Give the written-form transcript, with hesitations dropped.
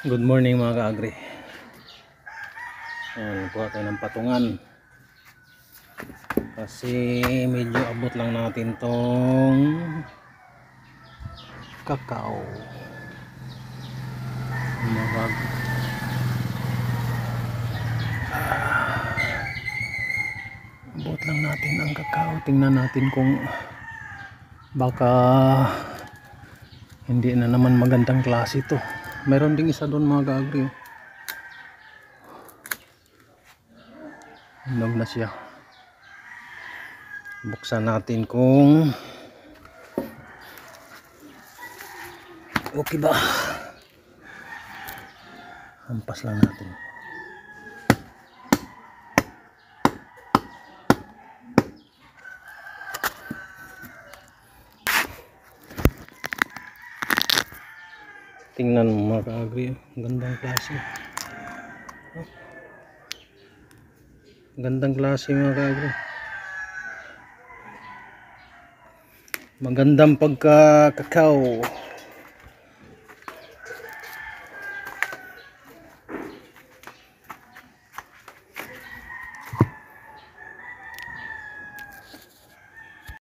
Good morning mga ka-agri. Ayan, kuha tayo ng patungan. Kasi medyo abot lang natin tong kakao. Abot lang natin ang kakao. Tingnan natin kung baka hindi na naman magandang klase ito. Meron ding isa doon mga ka-agri. Hinog na siya. Buksan natin kung okay ba. Hampas lang natin. Tingnan mo mga ka-agri. Gandang klase. Gandang klase mga ka-agri. Magandang pagka-kakao.